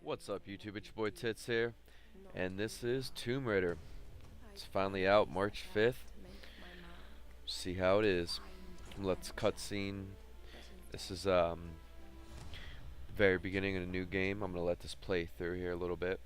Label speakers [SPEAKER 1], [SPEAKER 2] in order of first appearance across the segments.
[SPEAKER 1] What's up, YouTube? It's your boy Tits here, and this is Tomb Raider. It's finally out March 5th. See how it is. Let's cutscene. This is very beginning of a new game. I'm gonna let this play through here a little bit.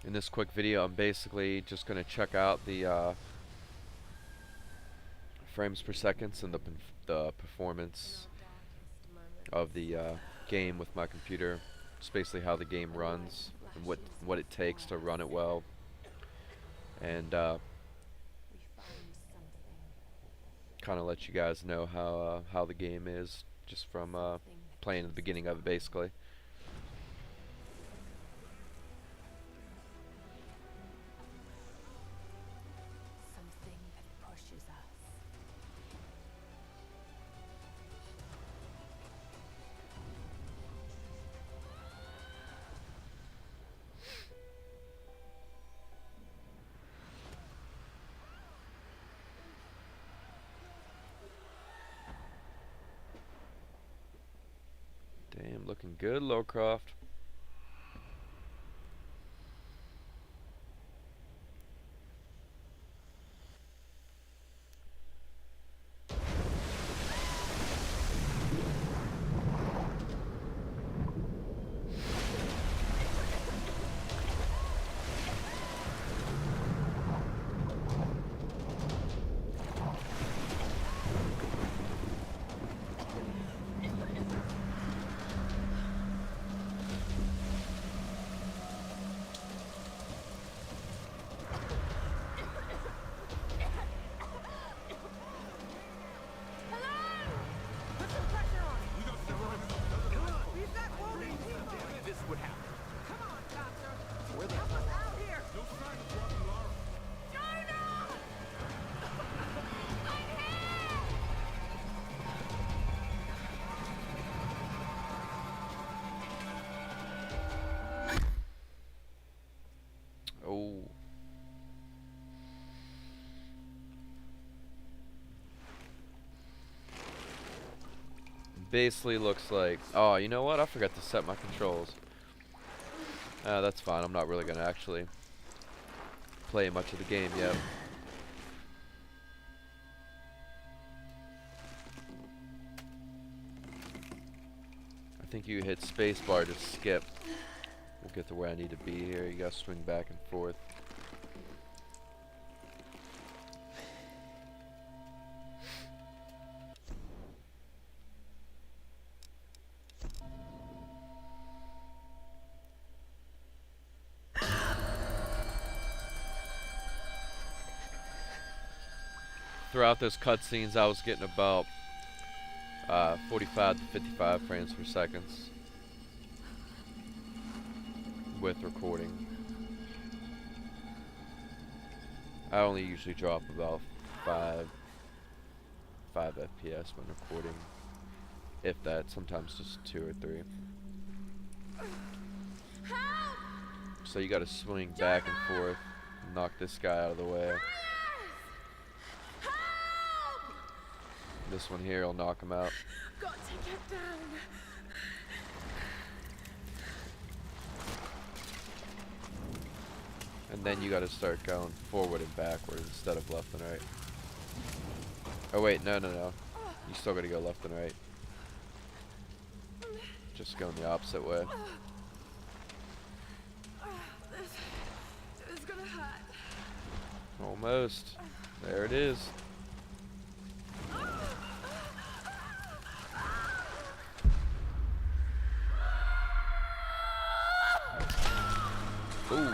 [SPEAKER 1] In this quick video, I'm basically just gonna check out the frames per second and the performance of the game with my computer. It's basically how the game runs and what it takes to run it well. And kind of let you guys know how the game is just from playing the beginning of it, basically. Damn, looking good, Lara Croft. Oh. Basically looks like, oh, you know what? I forgot to set my controls. That's fine. I'm not really gonna actually play much of the game yet. I think you hit spacebar to skip. We'll get to where I need to be here. You gotta swing back and forth. Throughout those cutscenes, I was getting about 45 to 55 frames per second with recording. I only usually drop about 5 FPS when recording, if that. Sometimes just 2 or 3. So you gotta swing back and forth, knock this guy out of the way. This one here will knock him out.
[SPEAKER 2] Got to get down.
[SPEAKER 1] And then you gotta start going forward and backward instead of left and right. Oh wait, no. You still gotta go left and right. Just going the opposite way.
[SPEAKER 2] This is gonna hurt.
[SPEAKER 1] Almost. There it is. Ooh,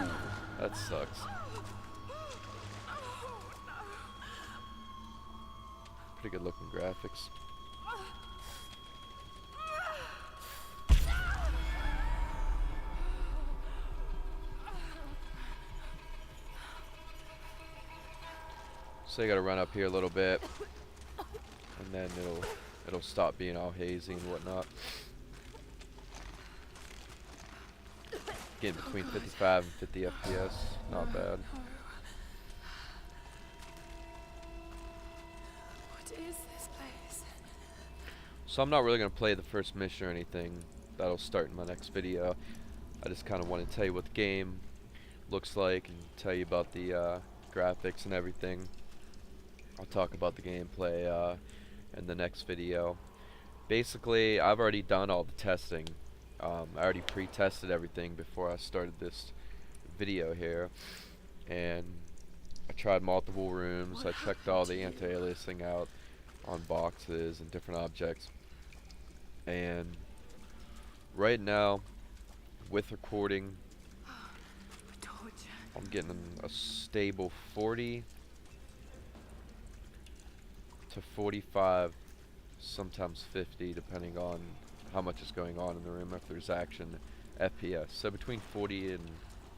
[SPEAKER 1] that sucks. Pretty good looking graphics. So you gotta run up here a little bit, and then it'll stop being all hazy and whatnot. Getting between 55 and 50 FPS, not bad. So I'm not really going to play the first mission or anything. That'll start in my next video. I just kind of want to tell you what the game looks like and tell you about the graphics and everything. I'll talk about the gameplay in the next video. Basically, I've already done all the testing. I already pre-tested everything before I started this video here, and I tried multiple rooms. I checked all the anti-aliasing out on boxes and different objects, and right now, with recording, I'm getting a stable 40 to 45, sometimes 50, depending on how much is going on in the room, if there's action, FPS. So between 40 and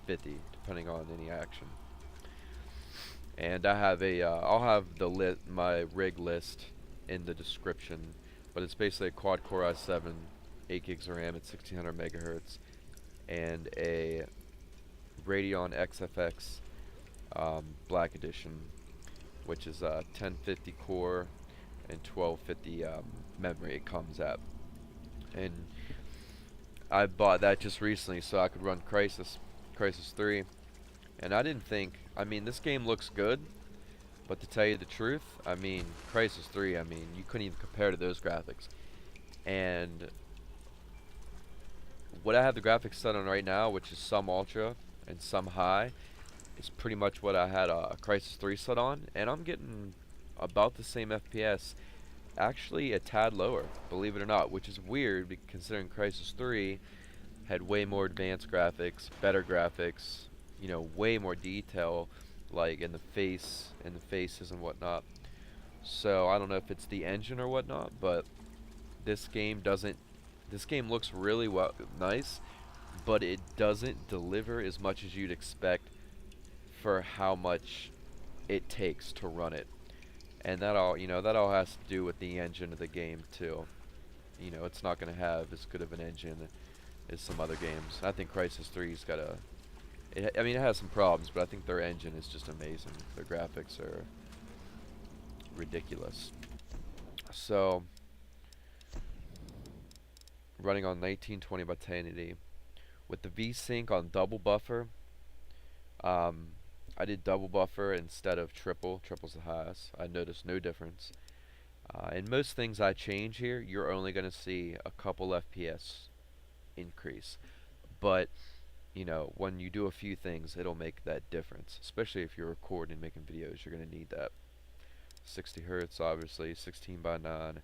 [SPEAKER 1] 50, depending on any action. And I have I'll have my rig list in the description, but it's basically a quad core i7, 8 gigs of RAM at 1600 megahertz, and a Radeon XFX Black Edition, which is 1050 core and 1250 memory it comes at. And I bought that just recently so I could run Crisis 3. And I didn't think, I mean, this game looks good, but to tell you the truth, I mean, Crisis 3, I mean, you couldn't even compare to those graphics. And what I have the graphics set on right now, which is some ultra and some high, is pretty much what I had Crisis 3 set on, and I'm getting about the same FPS, actually a tad lower, believe it or not, which is weird considering Crisis 3 had way more advanced graphics, better graphics, you know, way more detail, like in the faces and whatnot. So I don't know if it's the engine or whatnot, but this game looks really nice, but it doesn't deliver as much as you'd expect for how much it takes to run it. And that all has to do with the engine of the game too. You know, it's not going to have as good of an engine as some other games. I think Crisis 3's got I mean, it has some problems, but I think their engine is just amazing. Their graphics are ridiculous. So, running on 1920 by 1080 with the VSync on double buffer. I did double buffer instead of triple. Triple's the highest. I noticed no difference. And most things I change here, you're only going to see a couple FPS increase. But, you know, when you do a few things, it'll make that difference. Especially if you're recording and making videos, you're going to need that. 60 hertz, obviously, 16 by 9.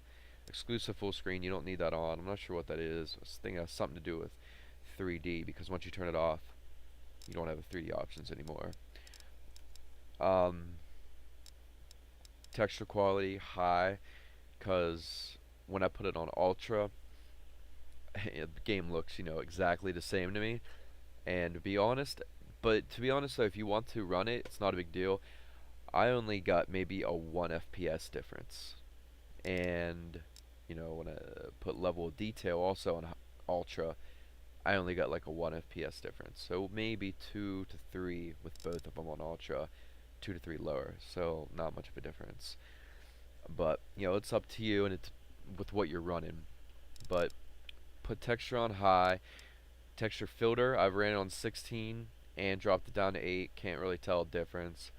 [SPEAKER 1] Exclusive full screen, you don't need that on. I'm not sure what that is. I think it has something to do with 3D, because once you turn it off, you don't have the 3D options anymore. Texture quality high, because when I put it on ultra, the game looks, you know, exactly the same to me. And to be honest though, if you want to run it, it's not a big deal. I only got maybe a 1 FPS difference. And, you know, when I put level of detail also on ultra, I only got like a 1 FPS difference. So maybe 2 to 3 with both of them on ultra, 2 to 3 lower. So not much of a difference. But, you know, it's up to you and it's with what you're running. But put texture on high. Texture filter, I ran it on 16 and dropped it down to 8. Can't really tell a difference.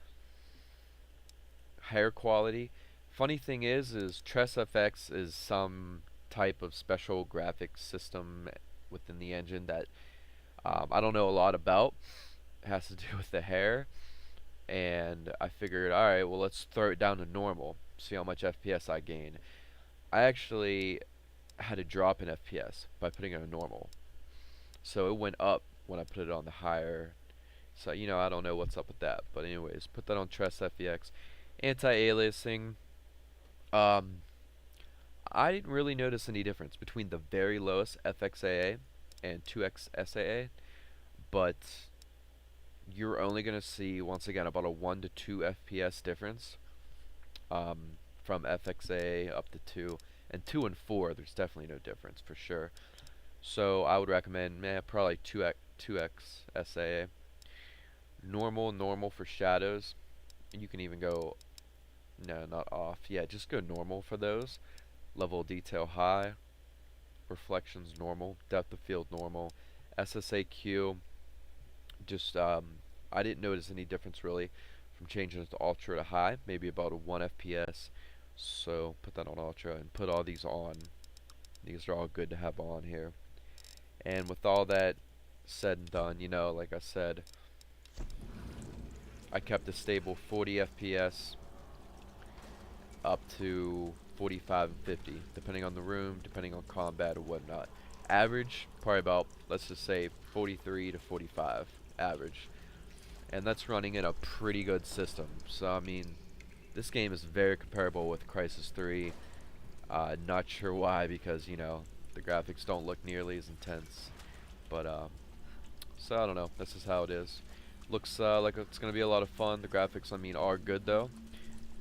[SPEAKER 1] Hair quality. Funny thing is TressFX is some type of special graphics system within the engine that I don't know a lot about. It has to do with the hair. And I figured, alright, well, let's throw it down to normal. See how much FPS I gain. I actually had a drop in FPS by putting it on normal. So it went up when I put it on the higher. So, you know, I don't know what's up with that. But anyways, put that on TressFX. Anti-aliasing. I didn't really notice any difference between the very lowest FXAA and 2x SAA. But you're only going to see, once again, about a 1 to 2 FPS difference from FXAA up to 2. And 2 and 4, there's definitely no difference for sure. So I would recommend probably 2x SAA. Normal for shadows. And you can even go, no, not off. Yeah, just go normal for those. Level of detail high, reflections normal, depth of field normal, SSAQ just I didn't notice any difference really from changing it to ultra to high, maybe about a 1 FPS. So put that on ultra and put all these on. These are all good to have on here. And with all that said and done, you know, like I said, I kept a stable 40 FPS up to 45 and 50, depending on the room, depending on combat or whatnot. Average, probably about, let's just say 43 to 45 average. And that's running in a pretty good system. So, I mean, this game is very comparable with Crysis 3. Not sure why, because, you know, the graphics don't look nearly as intense. But, so I don't know. This is how it is. Looks like it's going to be a lot of fun. The graphics, I mean, are good, though.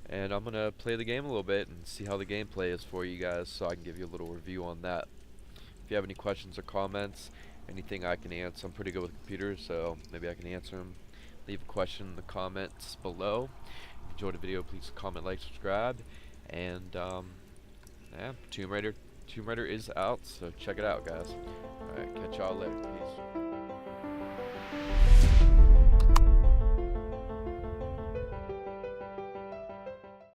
[SPEAKER 1] And I'm going to play the game a little bit and see how the gameplay is for you guys so I can give you a little review on that. If you have any questions or comments, anything I can answer, I'm pretty good with computers, so maybe I can answer them. Leave a question in the comments below. If you enjoyed the video, please comment, like, subscribe. And, yeah, Tomb Raider is out, so check it out, guys. Alright, catch y'all later. Peace.